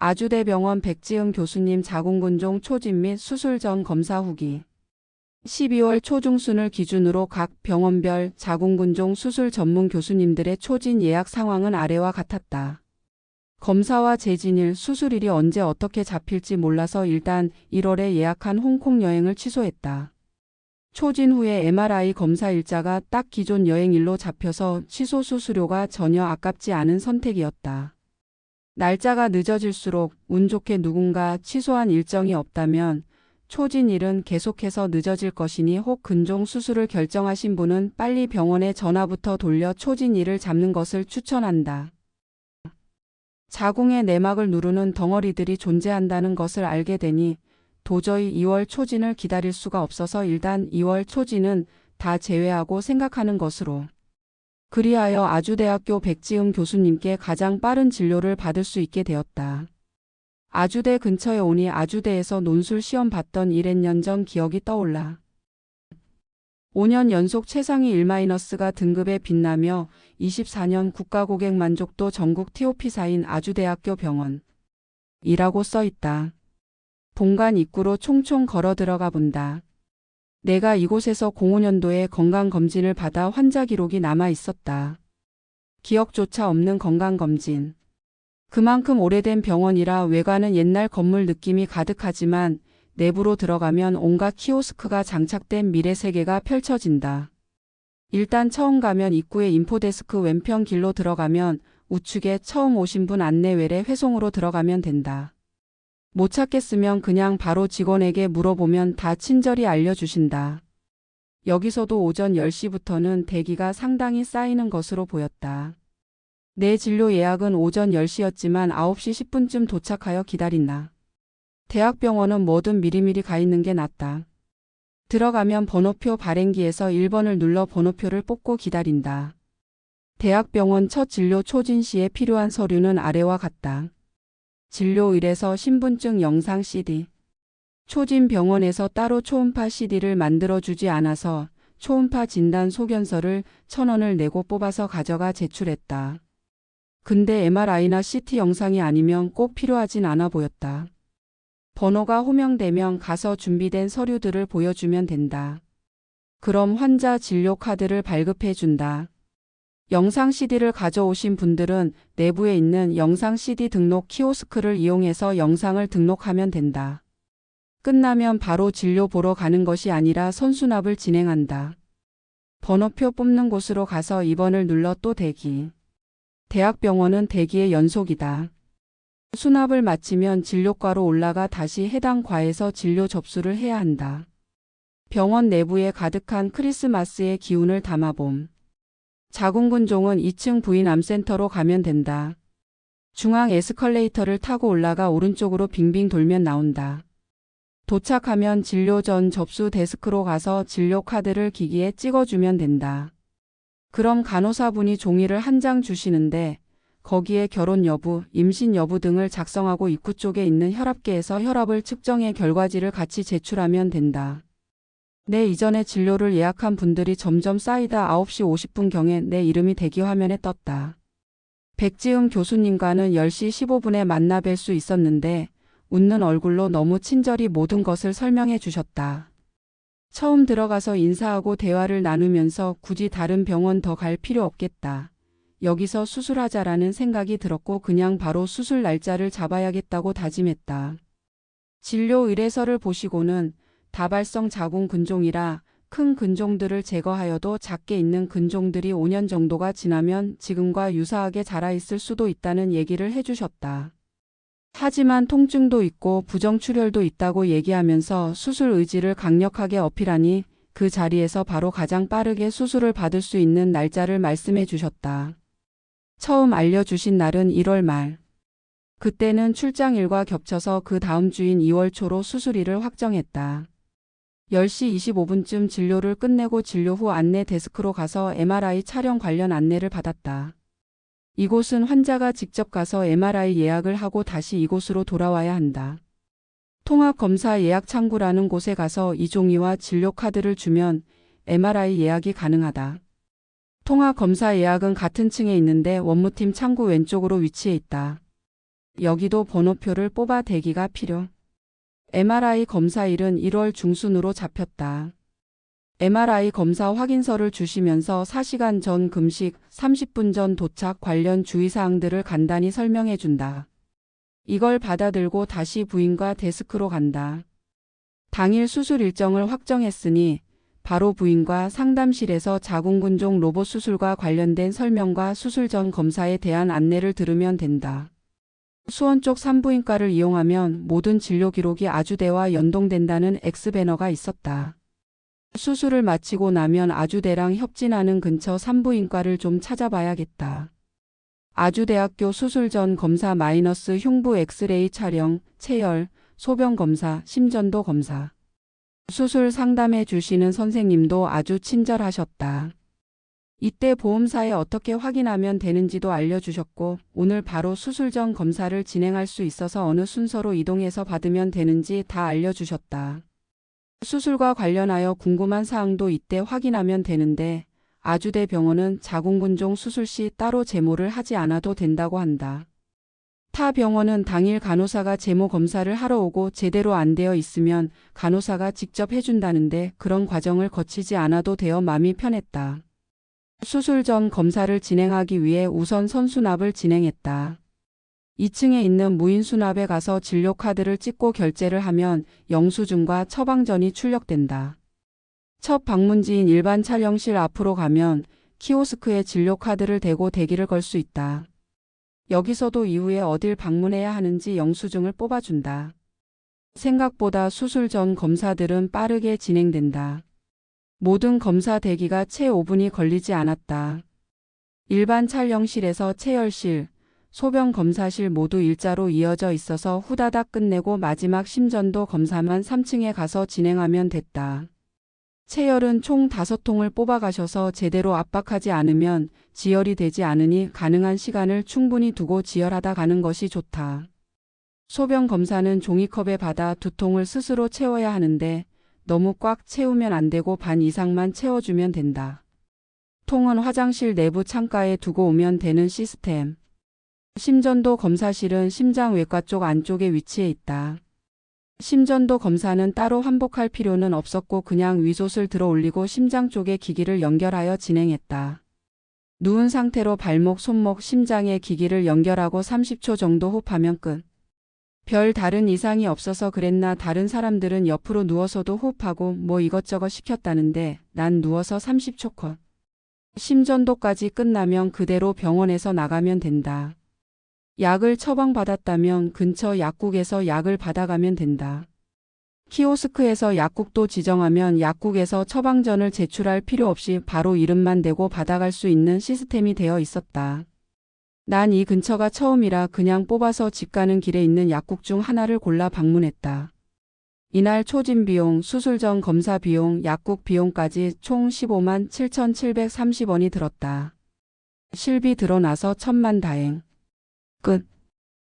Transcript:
아주대병원 백지은 교수님 자궁근종 초진 및 수술 전 검사 후기. 12월 초중순을 기준으로 각 병원별 자궁근종 수술 전문 교수님들의 초진 예약 상황은 아래와 같았다. 검사와 재진일, 수술일이 언제 어떻게 잡힐지 몰라서 일단 1월에 예약한 홍콩 여행을 취소했다. 초진 후에 MRI 검사 일자가 딱 기존 여행일로 잡혀서 취소 수수료가 전혀 아깝지 않은 선택이었다. 날짜가 늦어질수록 운 좋게 누군가 취소한 일정이 없다면 초진일은 계속해서 늦어질 것이니 혹 근종 수술을 결정하신 분은 빨리 병원에 전화부터 돌려 초진일을 잡는 것을 추천한다. 자궁의 내막을 누르는 덩어리들이 존재한다는 것을 알게 되니 도저히 2월 초진을 기다릴 수가 없어서 일단 2월 초진은 다 제외하고 생각하는 것으로. 그리하여 아주대학교 백지음 교수님께 가장 빠른 진료를 받을 수 있게 되었다. 아주대 근처에 오니 아주대에서 논술 시험 봤던 1년 전 기억이 떠올라. 5년 연속 최상위 1-가 등급에 빛나며 24년 국가고객 만족도 전국 TOP사인 아주대학교 병원 이라고 써있다. 본관 입구로 총총 걸어 들어가 본다. 내가 이곳에서 05년도에 건강검진을 받아 환자 기록이 남아 있었다. 기억조차 없는 건강검진. 그만큼 오래된 병원이라 외관은 옛날 건물 느낌이 가득하지만 내부로 들어가면 온갖 키오스크가 장착된 미래 세계가 펼쳐진다. 일단 처음 가면 입구에 인포데스크 왼편 길로 들어가면 우측에 처음 오신 분 안내외래 회송으로 들어가면 된다. 못 찾겠으면 그냥 바로 직원에게 물어보면 다 친절히 알려주신다. 여기서도 오전 10시부터는 대기가 상당히 쌓이는 것으로 보였다. 내 진료 예약은 오전 10시였지만 9시 10분쯤 도착하여 기다린다. 대학병원은 뭐든 미리미리 가 있는 게 낫다. 들어가면 번호표 발행기에서 1번을 눌러 번호표를 뽑고 기다린다. 대학병원 첫 진료 초진 시에 필요한 서류는 아래와 같다. 진료일에서 신분증 영상 CD. 초진 병원에서 따로 초음파 CD를 만들어주지 않아서 초음파 진단 소견서를 1,000원을 내고 뽑아서 가져가 제출했다. 근데 MRI나 CT 영상이 아니면 꼭 필요하진 않아 보였다. 번호가 호명되면 가서 준비된 서류들을 보여주면 된다. 그럼 환자 진료 카드를 발급해 준다. 영상 CD를 가져오신 분들은 내부에 있는 영상 CD 등록 키오스크를 이용해서 영상을 등록하면 된다. 끝나면 바로 진료 보러 가는 것이 아니라 선수납을 진행한다. 번호표 뽑는 곳으로 가서 2번을 눌러 또 대기. 대학병원은 대기의 연속이다. 수납을 마치면 진료과로 올라가 다시 해당 과에서 진료 접수를 해야 한다. 병원 내부에 가득한 크리스마스의 기운을 담아봄. 자궁근종은 2층 부인암센터로 가면 된다. 중앙 에스컬레이터를 타고 올라가 오른쪽으로 빙빙 돌면 나온다. 도착하면 진료 전 접수 데스크로 가서 진료 카드를 기기에 찍어주면 된다. 그럼 간호사분이 종이를 한 장 주시는데 거기에 결혼 여부, 임신 여부 등을 작성하고 입구 쪽에 있는 혈압계에서 혈압을 측정해 결과지를 같이 제출하면 된다. 내 이전에 진료를 예약한 분들이 점점 쌓이다 9시 50분경에 내 이름이 대기 화면에 떴다. 백지음 교수님과는 10시 15분에 만나 뵐 수 있었는데 웃는 얼굴로 너무 친절히 모든 것을 설명해 주셨다. 처음 들어가서 인사하고 대화를 나누면서 굳이 다른 병원 더 갈 필요 없겠다. 여기서 수술하자라는 생각이 들었고 그냥 바로 수술 날짜를 잡아야겠다고 다짐했다. 진료 의뢰서를 보시고는 다발성 자궁 근종이라 큰 근종들을 제거하여도 작게 있는 근종들이 5년 정도가 지나면 지금과 유사하게 자라있을 수도 있다는 얘기를 해주셨다. 하지만 통증도 있고 부정출혈도 있다고 얘기하면서 수술 의지를 강력하게 어필하니 그 자리에서 바로 가장 빠르게 수술을 받을 수 있는 날짜를 말씀해 주셨다. 처음 알려주신 날은 1월 말. 그때는 출장일과 겹쳐서 그 다음 주인 2월 초로 수술일을 확정했다. 10시 25분쯤 진료를 끝내고 진료 후 안내 데스크로 가서 MRI 촬영 관련 안내를 받았다. 이곳은 환자가 직접 가서 MRI 예약을 하고 다시 이곳으로 돌아와야 한다. 통합검사 예약 창구라는 곳에 가서 이 종이와 진료 카드를 주면 MRI 예약이 가능하다. 통합검사 예약은 같은 층에 있는데 원무팀 창구 왼쪽으로 위치해 있다. 여기도 번호표를 뽑아 대기가 필요. MRI 검사일은 1월 중순으로 잡혔다. MRI 검사 확인서를 주시면서 4시간 전 금식, 30분 전 도착 관련 주의사항들을 간단히 설명해 준다. 이걸 받아들고 다시 부인과 데스크로 간다. 당일 수술 일정을 확정했으니 바로 부인과 상담실에서 자궁근종 로봇 수술과 관련된 설명과 수술 전 검사에 대한 안내를 들으면 된다. 수원 쪽 산부인과를 이용하면 모든 진료 기록이 아주대와 연동된다는 X배너가 있었다. 수술을 마치고 나면 아주대랑 협진하는 근처 산부인과를 좀 찾아봐야겠다. 아주대학교 수술 전 검사 마이너스 흉부 엑스레이 촬영, 체열, 소변 검사, 심전도 검사. 수술 상담해 주시는 선생님도 아주 친절하셨다. 이때 보험사에 어떻게 확인하면 되는지도 알려주셨고 오늘 바로 수술 전 검사를 진행할 수 있어서 어느 순서로 이동해서 받으면 되는지 다 알려주셨다. 수술과 관련하여 궁금한 사항도 이때 확인하면 되는데 아주대 병원은 자궁근종 수술 시 따로 제모를 하지 않아도 된다고 한다. 타 병원은 당일 간호사가 제모 검사를 하러 오고 제대로 안 되어 있으면 간호사가 직접 해준다는데 그런 과정을 거치지 않아도 되어 마음이 편했다. 수술 전 검사를 진행하기 위해 우선 선수납을 진행했다. 2층에 있는 무인수납에 가서 진료카드를 찍고 결제를 하면 영수증과 처방전이 출력된다. 첫 방문지인 일반 촬영실 앞으로 가면 키오스크에 진료카드를 대고 대기를 걸 수 있다. 여기서도 이후에 어딜 방문해야 하는지 영수증을 뽑아준다. 생각보다 수술 전 검사들은 빠르게 진행된다. 모든 검사 대기가 채 5분이 걸리지 않았다. 일반 촬영실에서 체열실, 소변 검사실 모두 일자로 이어져 있어서 후다닥 끝내고 마지막 심전도 검사만 3층에 가서 진행하면 됐다. 체열은 총 5통을 뽑아가셔서 제대로 압박하지 않으면 지혈이 되지 않으니 가능한 시간을 충분히 두고 지혈하다 가는 것이 좋다. 소변 검사는 종이컵에 받아 2통을 스스로 채워야 하는데 너무 꽉 채우면 안 되고 반 이상만 채워주면 된다. 통은 화장실 내부 창가에 두고 오면 되는 시스템. 심전도 검사실은 심장 외과 쪽 안쪽에 위치해 있다. 심전도 검사는 따로 환복할 필요는 없었고 그냥 위솥을 들어 올리고 심장 쪽에 기기를 연결하여 진행했다. 누운 상태로 발목, 손목, 심장에 기기를 연결하고 30초 정도 호흡하면 끝. 별 다른 이상이 없어서 그랬나 다른 사람들은 옆으로 누워서도 호흡하고 뭐 이것저것 시켰다는데 난 누워서 30초 컷. 심전도까지 끝나면 그대로 병원에서 나가면 된다. 약을 처방받았다면 근처 약국에서 약을 받아가면 된다. 키오스크에서 약국도 지정하면 약국에서 처방전을 제출할 필요 없이 바로 이름만 대고 받아갈 수 있는 시스템이 되어 있었다. 난 이 근처가 처음이라 그냥 뽑아서 집 가는 길에 있는 약국 중 하나를 골라 방문했다. 이날 초진 비용, 수술 전 검사 비용, 약국 비용까지 총 15만 7,730원이 들었다. 실비 들어나서 천만다행. 끝.